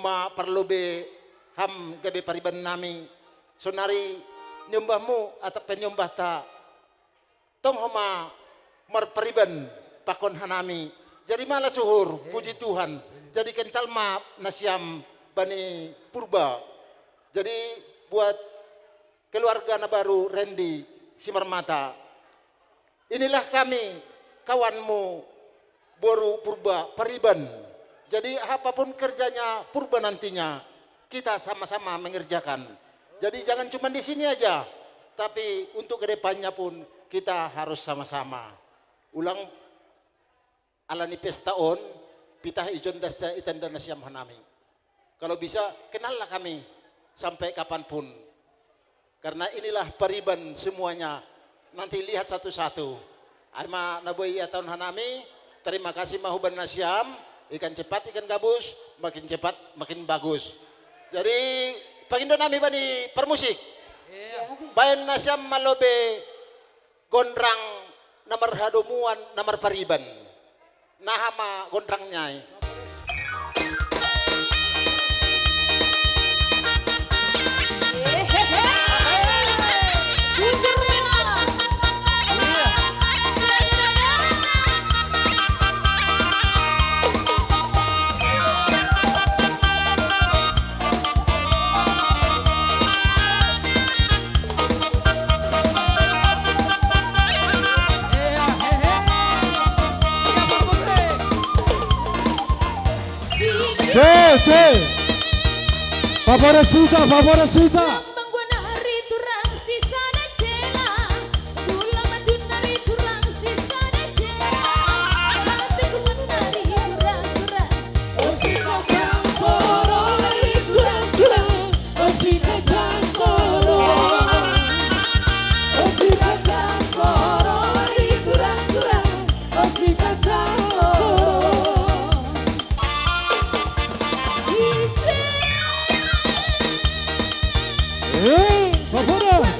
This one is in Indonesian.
Hema perlu be ham gabe pariban nami. Sonari nyumbahmu atau penyumbah ta. Tong hema marpariban pakon hanami. Jadi malah suhur puji Tuhan. Jadi kental maaf nasiam bani purba. Jadi buat keluarga na baru Randy Simarmata. Inilah kami kawanmu Boru Purba Pariban. Jadi apapun kerjanya Purba nantinya kita sama-sama mengerjakan. Jadi jangan cuma di sini aja, tapi untuk kedepannya pun kita harus sama-sama. Ulang alani pesta on, pitah ijon dasa itanda nasyam hanami. Kalau bisa kenallah kami sampai kapanpun. Karena inilah Pariban semuanya. Nanti lihat satu-satu. Aima naboy atau hanami. Terima kasih mahuban nasyam. Ikan cepat, ikan gabus. Makin cepat, makin bagus. Jadi pagindo nami bani permusik. Bayan nasyam malobe gondrang namar hadomuan namar Pariban. Nahama gondrangnya. Favorecita, favorecita. Horas!